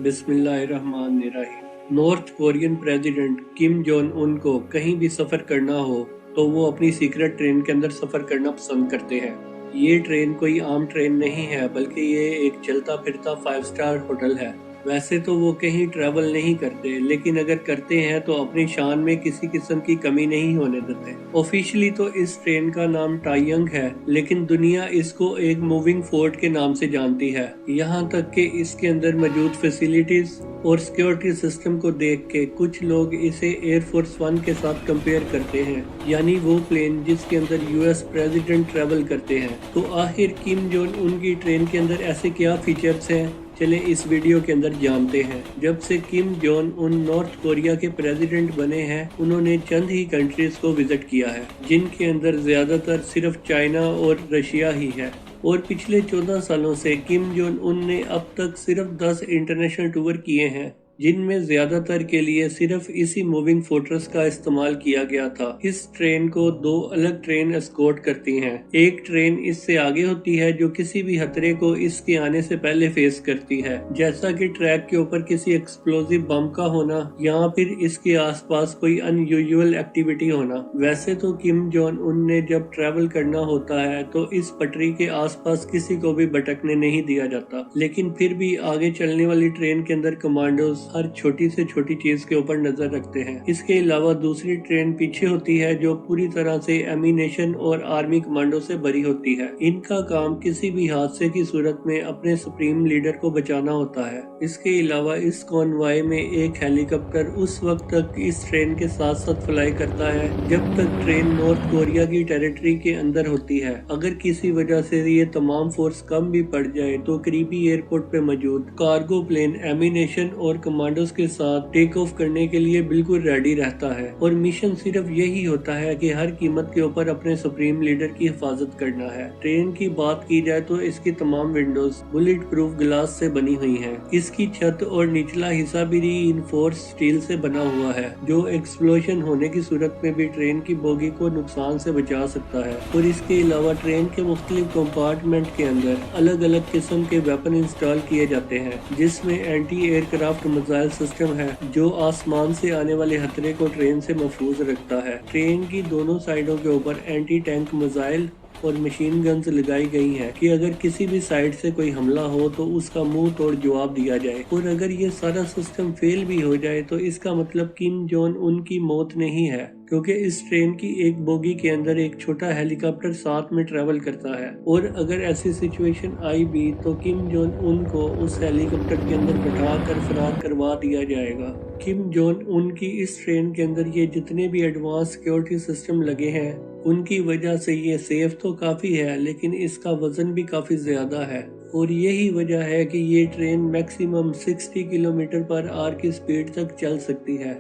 बिस्मिल्लाहिर्रहमानिर्रहीम। North Korean president Kim Jong Un को कहीं भी सफ़र करना हो तो वो अपनी सीक्रेट ट्रेन के अंदर सफ़र करना पसंद करते हैं। ये ट्रेन कोई आम ट्रेन नहीं है, बल्कि ये एक चलता फिरता 5 स्टार होटल है। वैसे तो वो कहीं ट्रैवल नहीं करते, लेकिन अगर करते हैं तो अपनी शान में किसी किस्म की कमी नहीं होने देते। ऑफिशियली तो इस ट्रेन का नाम टाइयंग है, लेकिन दुनिया इसको एक मूविंग फोर्ट के नाम से जानती है। यहाँ तक कि इसके अंदर मौजूद फैसिलिटीज और सिक्योरिटी सिस्टम को देख के कुछ लोग इसे एयरफोर्स वन के साथ कंपेयर करते हैं, यानी वो प्लेन जिसके अंदर यूएस प्रेसिडेंट ट्रैवल करते हैं। तो आखिर किम जोंग उन की ट्रेन के अंदर ऐसे क्या फीचर्स हैं, चले इस वीडियो के अंदर जानते हैं। जब से Kim Jong Un north Korea के प्रेसिडेंट बने हैं, उन्होंने चंद ही कंट्रीज को विजिट किया है, जिनके अंदर ज्यादातर सिर्फ चाइना और रशिया ही है। और पिछले 14 सालों से किम जोंग उन ने अब तक सिर्फ 10 इंटरनेशनल टूर किए हैं, जिनमें ज्यादातर के लिए सिर्फ इसी मूविंग फोर्ट्रेस का इस्तेमाल किया गया था। इस ट्रेन को 2 अलग ट्रेन एस्कॉर्ट करती हैं। एक ट्रेन इससे आगे होती है जो किसी भी खतरे को इसके आने से पहले फेस करती है, जैसा कि ट्रैक के ऊपर किसी एक्सप्लोजिव बम का होना या फिर इसके आसपास कोई अनयूजुअल एक्टिविटी होना। वैसे तो किम जोंग उन ने जब ट्रैवल करना होता है तो इस पटरी के आसपास किसी को भी भटकने नहीं दिया जाता, लेकिन फिर भी आगे चलने वाली ट्रेन के अंदर कमांडोज हर छोटी से छोटी चीज के ऊपर नजर रखते हैं। इसके अलावा दूसरी ट्रेन पीछे होती है जो पूरी तरह से एमिनेशन और आर्मी कमांडो से भरी होती है। इनका काम किसी भी हादसे की सूरत में अपने सुप्रीम लीडर को बचाना होता है। इसके अलावा इस कॉन्वॉय में एक हेलीकॉप्टर उस वक्त तक इस ट्रेन के साथ साथ फ्लाई करता है जब तक ट्रेन नॉर्थ कोरिया की टेरिटरी के अंदर होती है। अगर किसी वजह से ये तमाम फोर्स कम भी पड़ जाए तो करीबी एयरपोर्ट पे मौजूद कार्गो प्लेन एमिनेशन और कमांडोज के साथ टेक ऑफ करने के लिए बिल्कुल रेडी रहता है, और मिशन सिर्फ यही होता है कि हर कीमत के ऊपर अपने सुप्रीम लीडर की हिफाजत करना है। ट्रेन की बात की जाए तो इसकी तमाम विंडोज बुलेट प्रूफ ग्लास से बनी हुई हैं। इसकी छत और निचला हिस्सा भी रीइंफोर्स स्टील से बना हुआ है, जो एक्सप्लोजन होने की सूरत में भी ट्रेन की बोगी को नुकसान से बचा सकता है। और इसके अलावा ट्रेन के मुख्तलिफ कंपार्टमेंट के अंदर अलग अलग किस्म के वेपन इंस्टॉल किए जाते हैं, जिसमें एंटी एयरक्राफ्ट मिसाइल सिस्टम है जो आसमान से आने वाले खतरे को ट्रेन से महफूज रखता है। ट्रेन की दोनों साइडों के ऊपर एंटी टैंक मिसाइल और मशीन गन्स लगाई गई हैं कि अगर किसी भी साइड से कोई हमला हो तो उसका मुंह तोड़ जवाब दिया जाए। और अगर ये सारा सिस्टम फेल भी हो जाए तो इसका मतलब किम जोंग उन की मौत नहीं है, क्योंकि इस ट्रेन की एक बोगी के अंदर एक छोटा हेलीकॉप्टर साथ में ट्रेवल करता है। और अगर ऐसी सिचुएशन आई भी तो किम जोंग उन को उस हेलीकॉप्टर के अंदर बैठा कर फरार करवा दिया जाएगा। किम जोंग उन की इस ट्रेन के अंदर ये जितने भी एडवांस सिक्योरिटी सिस्टम लगे हैं, उनकी वजह से ये सेफ तो काफी है, लेकिन इसका वजन भी काफी ज्यादा है। और यही वजह है कि ये train maximum 60 kilometre per hour की स्पीड तक चल सकती है,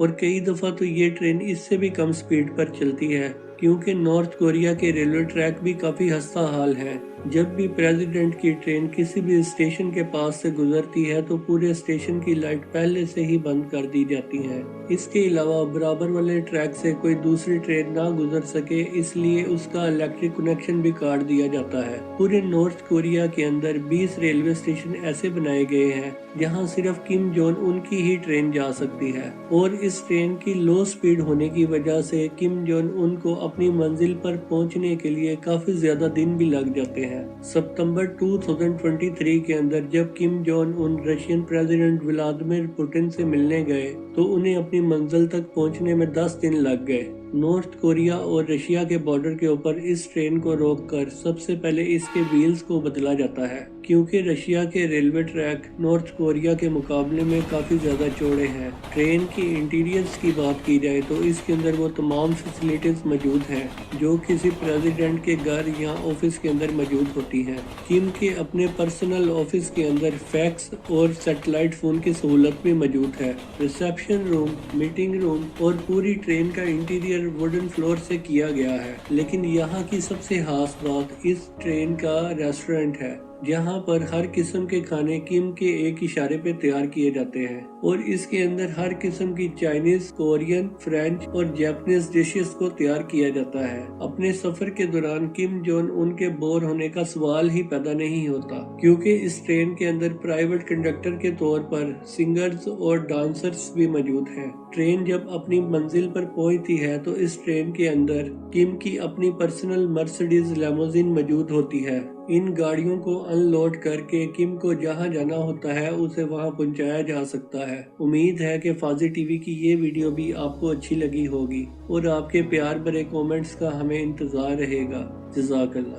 और कई दफा तो ये ट्रेन इससे भी कम स्पीड पर चलती है, क्योंकि नॉर्थ कोरिया के रेलवे ट्रैक भी काफी खस्ता हाल है। जब भी प्रेसिडेंट की ट्रेन किसी भी स्टेशन के पास से गुजरती है तो पूरे स्टेशन की लाइट पहले से ही बंद कर दी जाती है। इसके अलावा बराबर वाले ट्रैक से कोई दूसरी ट्रेन ना गुजर सके, इसलिए उसका इलेक्ट्रिक कनेक्शन भी काट दिया जाता है। पूरे नॉर्थ कोरिया के अंदर 20 रेलवे स्टेशन ऐसे बनाए गए हैं जहां सिर्फ किम जोंग उन की ही ट्रेन जा सकती है, और इस ट्रेन की लो स्पीड होने की वजह से किम जोंग उन को अपनी मंजिल पर पहुंचने के लिए काफी ज्यादा दिन भी लग जाते हैं। सितंबर 2023 के अंदर जब Kim Jong Un Russian president Vladimir Putin से मिलने गए तो उन्हें अपनी मंजिल तक पहुंचने में 10 दिन लग गए। नॉर्थ कोरिया और रशिया के बॉर्डर के ऊपर इस ट्रेन को रोककर सबसे पहले इसके व्हील्स को बदला जाता है, क्योंकि रशिया के रेलवे ट्रैक नॉर्थ कोरिया के मुकाबले में काफी ज्यादा चौड़े हैं। ट्रेन की इंटीरियर्स की बात की जाए तो इसके अंदर वो तमाम फैसिलिटीज मौजूद हैं जो किसी प्रेसिडेंट के घर या ऑफिस के अंदर मौजूद होती हैं। किम के अपने पर्सनल ऑफिस के अंदर फैक्स और सैटेलाइट फोन की सहूलत भी मौजूद है। रिसेप्शन रूम, मीटिंग रूम और पूरी ट्रेन का इंटीरियर वुडन फ्लोर से किया गया है। लेकिन यहाँ की सबसे खास बात इस ट्रेन का रेस्टोरेंट है। जहां पर हर किस्म के खाने किम के एक इशारे पे तैयार किए जाते हैं और इसके अंदर हर किस्म की चाइनीज, कोरियन, फ्रेंच और जापानीज डिशेस को तैयार किया जाता है। अपने सफर के दौरान किम जोन उन के बोर होने का सवाल ही पैदा नहीं होता, क्योंकि इस ट्रेन के अंदर प्राइवेट कंडक्टर के तौर पर सिंगर्स और डांसर्स भी मौजूद हैं। ट्रेन जब अपनी मंजिल पर पहुंचती है तो इस ट्रेन के अंदर किम की अपनी पर्सनल मर्सिडीज लिमोजिन मौजूद होती है। इन गाड़ियों को अनलोड करके किम को जहां जाना होता है उसे वहां पहुंचाया जा सकता है। उम्मीद है कि फाजी टीवी की ये वीडियो भी आपको अच्छी लगी होगी और आपके प्यार भरे कमेंट्स का हमें इंतजार रहेगा। जज़ाकल्लाह।